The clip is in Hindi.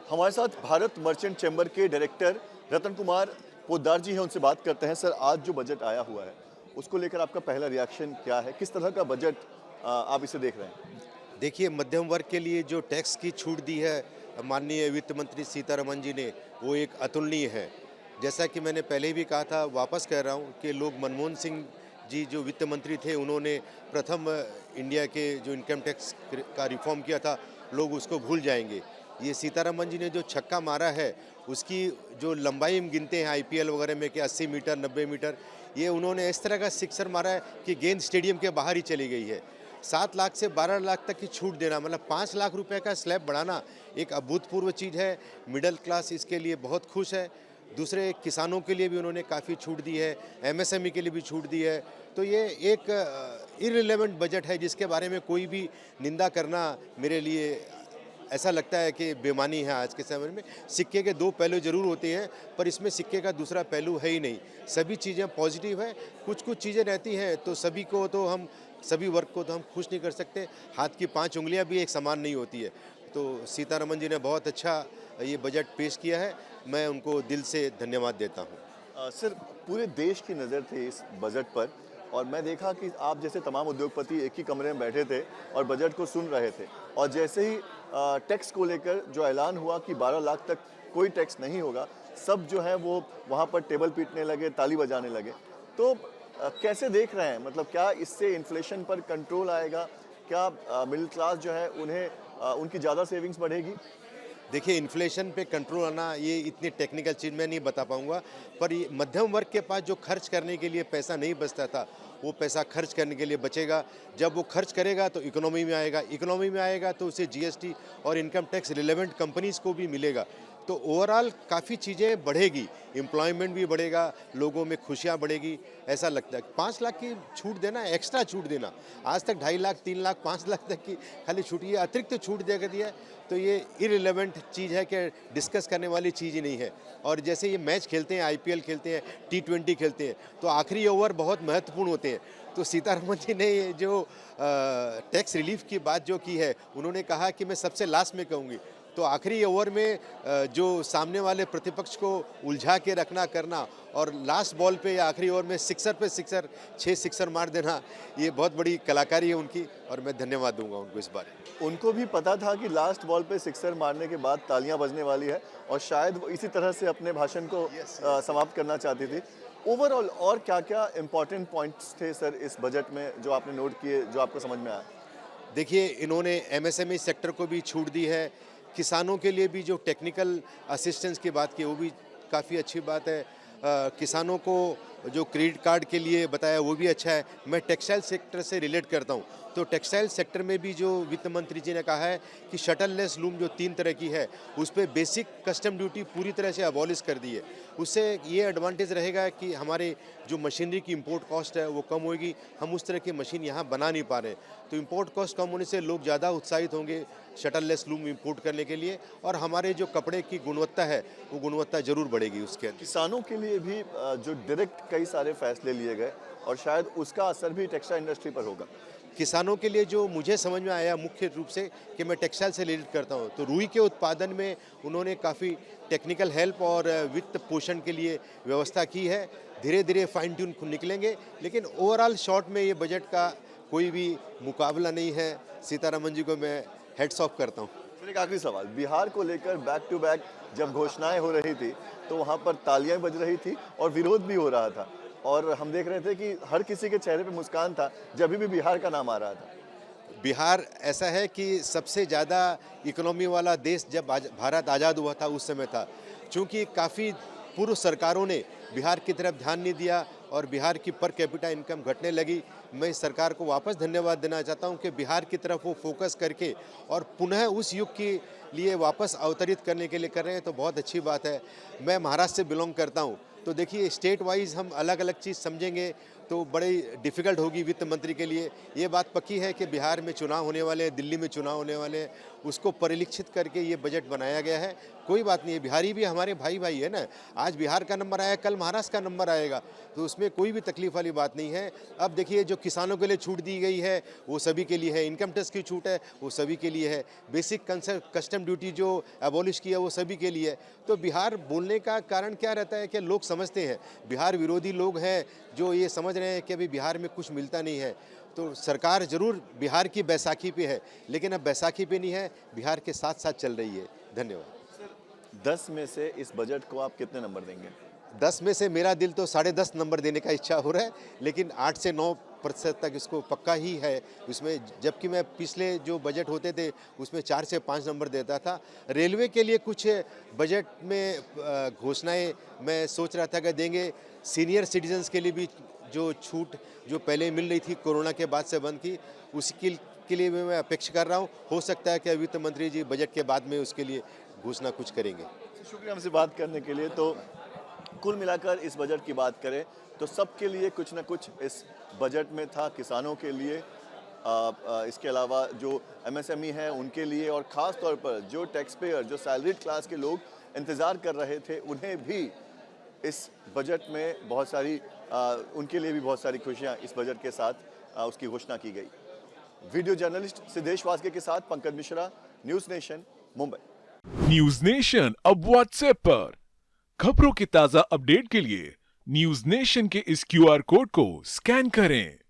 हमारे साथ भारत मर्चेंट चैम्बर के डायरेक्टर रतन कुमार पोद्दार जी हैं, उनसे बात करते हैं। सर, आज जो बजट आया हुआ है उसको लेकर आपका पहला रिएक्शन क्या है? किस तरह का बजट आप इसे देख रहे हैं? देखिए, मध्यम वर्ग के लिए जो टैक्स की छूट दी है माननीय वित्त मंत्री सीतारमण जी ने, वो एक अतुलनीय है। जैसा कि मैंने पहले भी कहा था, वापस कह रहा हूँ कि लोग मनमोहन सिंह जी जो वित्त मंत्री थे, उन्होंने प्रथम इंडिया के जो इनकम टैक्स का रिफॉर्म किया था, लोग उसको भूल जाएंगे। ये सीतारमण जी ने जो छक्का मारा है, उसकी जो लंबाई हम गिनते हैं आईपीएल वगैरह में कि 80 मीटर 90 मीटर, ये उन्होंने इस तरह का सिक्सर मारा है कि गेंद स्टेडियम के बाहर ही चली गई है। 7 लाख से 12 लाख तक की छूट देना, मतलब 5 लाख रुपए का स्लैब बढ़ाना एक अभूतपूर्व चीज़ है। मिडिल क्लास इसके लिए बहुत खुश है। दूसरे किसानों के लिए भी उन्होंने काफ़ी छूट दी है, एमएसएमई के लिए भी छूट दी है। तो ये एक इर्रिलेवेंट बजट है जिसके बारे में कोई भी निंदा करना मेरे लिए ऐसा लगता है कि बेईमानी है। आज के समय में सिक्के के दो पहलू जरूर होते हैं, पर इसमें सिक्के का दूसरा पहलू है ही नहीं। सभी चीज़ें पॉजिटिव हैं। कुछ कुछ चीज़ें रहती हैं तो सभी वर्ग को तो हम खुश नहीं कर सकते। हाथ की 5 उंगलियां भी एक समान नहीं होती है। तो सीतारमण जी ने बहुत अच्छा ये बजट पेश किया है। मैं उनको दिल से धन्यवाद देता हूँ। सर, पूरे देश की नज़र थी इस बजट पर और मैं देखा कि आप जैसे तमाम उद्योगपति एक ही कमरे में बैठे थे और बजट को सुन रहे थे और जैसे ही टैक्स को लेकर जो ऐलान हुआ कि 12 लाख तक कोई टैक्स नहीं होगा, सब जो है वो वहाँ पर टेबल पीटने लगे, ताली बजाने लगे। तो कैसे देख रहे हैं? मतलब क्या इससे इन्फ्लेशन पर कंट्रोल आएगा? क्या मिडिल क्लास जो है उन्हें उनकी ज़्यादा सेविंग्स बढ़ेगी? देखिए, इन्फ्लेशन पे कंट्रोल आना ये इतनी टेक्निकल चीज़ मैं नहीं बता पाऊंगा, पर ये मध्यम वर्ग के पास जो खर्च करने के लिए पैसा नहीं बचता था, वो पैसा खर्च करने के लिए बचेगा। जब वो खर्च करेगा तो इकोनॉमी में आएगा तो उसे जीएसटी और इनकम टैक्स रिलेवेंट कंपनीज को भी मिलेगा। तो ओवरऑल काफ़ी चीज़ें बढ़ेगी, एम्प्लॉयमेंट भी बढ़ेगा, लोगों में खुशियाँ बढ़ेगी। ऐसा लगता है 5 लाख की छूट देना, एक्स्ट्रा छूट देना। आज तक 2.5 लाख 3 लाख 5 लाख तक की खाली छूट, ये अतिरिक्त छूट दे कर दिया है। तो ये इररिलेवेंट चीज़ है कि डिस्कस करने वाली चीज़ ही नहीं है। और जैसे ये मैच खेलते हैं, आईपीएल खेलते हैं, टी20 खेलते हैं, तो आखिरी ओवर बहुत महत्वपूर्ण होते हैं। तो सीतारमण जी ने ये जो टैक्स रिलीफ की बात जो की है, उन्होंने कहा कि मैं सबसे लास्ट में कहूँगी। तो आखिरी ओवर में जो सामने वाले प्रतिपक्ष को उलझा के रखना करना और लास्ट बॉल पे या आखिरी ओवर में सिक्सर पे सिक्सर 6 सिक्सर मार देना, ये बहुत बड़ी कलाकारी है उनकी और मैं धन्यवाद दूंगा उनको इस बारे। उनको भी पता था कि लास्ट बॉल पे सिक्सर मारने के बाद तालियां बजने वाली है और शायद वो इसी तरह से अपने भाषण को समाप्त करना चाहती थी। ओवरऑल और क्या-क्या इंपॉर्टेंट पॉइंट्स थे सर इस बजट में जो आपने नोट किए, जो आपको समझ में आया? देखिए, इन्होंने एमएसएमई सेक्टर को भी छूट दी है। किसानों के लिए भी जो टेक्निकल असिस्टेंस की बात की, वो भी काफ़ी अच्छी बात है। किसानों को जो क्रेडिट कार्ड के लिए बताया, वो भी अच्छा है। मैं टेक्सटाइल सेक्टर से रिलेट करता हूँ, तो टेक्सटाइल सेक्टर में भी जो वित्त मंत्री जी ने कहा है कि शटललेस लूम जो 3 तरह की है, उस पर बेसिक कस्टम ड्यूटी पूरी तरह से अबॉलिश कर दी है। उससे ये एडवांटेज रहेगा कि हमारे जो मशीनरी की इंपोर्ट कॉस्ट है वो कम होगी। हम उस तरह की मशीन यहाँ बना नहीं पा रहे हैं, तो इंपोर्ट कॉस्ट कम होने से लोग ज़्यादा उत्साहित होंगे शटललेस लूम इंपोर्ट करने के लिए, और हमारे जो कपड़े की गुणवत्ता है वो गुणवत्ता जरूर बढ़ेगी उसके अंदर। किसानों के लिए भी जो डायरेक्ट कई सारे फैसले लिए गए और शायद उसका असर भी टेक्सटाइल इंडस्ट्री पर होगा। किसानों के लिए जो मुझे समझ में आया मुख्य रूप से, कि मैं टेक्सटाइल से रिलेट करता हूँ, तो रुई के उत्पादन में उन्होंने काफ़ी टेक्निकल हेल्प और वित्त पोषण के लिए व्यवस्था की है। धीरे धीरे फाइन ट्यून निकलेंगे, लेकिन ओवरऑल शॉर्ट में ये बजट का कोई भी मुकाबला नहीं है। सीतारमण जी को मैं हेड्स ऑफ करता हूँ। फिर एक आखिरी सवाल, बिहार को लेकर बैक टू बैक जब घोषणाएं हो रही थी तो वहां पर तालियां बज रही थी और विरोध भी हो रहा था और हम देख रहे थे कि हर किसी के चेहरे पे मुस्कान था जब भी बिहार का नाम आ रहा था। बिहार ऐसा है कि सबसे ज़्यादा इकोनॉमी वाला देश जब भारत आज़ाद हुआ था उस समय था। चूँकि काफ़ी पूर्व सरकारों ने बिहार की तरफ ध्यान नहीं दिया और बिहार की पर कैपिटा इनकम घटने लगी। मैं इस सरकार को वापस धन्यवाद देना चाहता हूं कि बिहार की तरफ वो फोकस करके और पुनः उस युग के लिए वापस अवतरित करने के लिए कर रहे हैं, तो बहुत अच्छी बात है। मैं महाराष्ट्र से बिलोंग करता हूं, तो देखिए स्टेट वाइज हम अलग अलग चीज़ समझेंगे तो बड़ी डिफ़िकल्ट होगी वित्त मंत्री के लिए। ये बात पक्की है कि बिहार में चुनाव होने वाले हैं, दिल्ली में चुनाव होने वाले हैं, उसको परिलक्षित करके ये बजट बनाया गया है। कोई बात नहीं है, बिहारी भी हमारे भाई भाई है ना। आज बिहार का नंबर आया, कल महाराष्ट्र का नंबर आएगा, तो उसमें कोई भी तकलीफ वाली बात नहीं है। अब देखिए, जो किसानों के लिए छूट दी गई है वो सभी के लिए है, इनकम टैक्स की छूट है वो सभी के लिए है, बेसिक कस्टम ड्यूटी जो एबॉलिश किया वो सभी के लिए है। तो बिहार बोलने का कारण क्या रहता है कि लोग समझते हैं, बिहार विरोधी लोग हैं जो ये समझ रहे हैं कि अभी बिहार में कुछ मिलता नहीं है। तो सरकार जरूर बिहार की बैसाखी पे है, लेकिन अब बैसाखी पे नहीं है, बिहार के साथ साथ चल रही है। धन्यवाद। 10 में से इस बजट को आप कितने नंबर देंगे? 10 में से मेरा दिल तो 10.5 नंबर देने का इच्छा हो रहा है, लेकिन 8 से 9% तक इसको पक्का ही है उसमें। जबकि मैं पिछले जो बजट होते थे उसमें 4 से 5 नंबर देता था। रेलवे के लिए कुछ बजट में घोषणाएं मैं सोच रहा था कि देंगे। सीनियर सिटीजन्स के लिए भी जो छूट जो पहले मिल रही थी कोरोना के बाद से बंद की, उसके के लिए भी मैं अपेक्षा कर रहा हूँ। हो सकता है कि वित्त मंत्री जी बजट के बाद में उसके लिए घोषणा कुछ करेंगे। शुक्रिया हमसे बात करने के लिए। तो कुल मिलाकर इस बजट की बात करें तो सबके लिए कुछ ना कुछ इस बजट में था। किसानों के लिए, इसके अलावा जो एमएसएमई है उनके लिए, और ख़ास तौर पर जो टैक्स पेयर, जो सैलरीड क्लास के लोग इंतज़ार कर रहे थे, उन्हें भी इस बजट में बहुत सारी उनके लिए भी बहुत सारी खुशियाँ इस बजट के साथ उसकी घोषणा की गई। वीडियो जर्नलिस्ट सिद्धेश वास्के के साथ Pankaj Mishra, news nation, Mumbai. News nation अब व्हाट्सएप पर खबरों के ताजा अपडेट के लिए न्यूज नेशन के इस क्यूआर कोड को स्कैन करें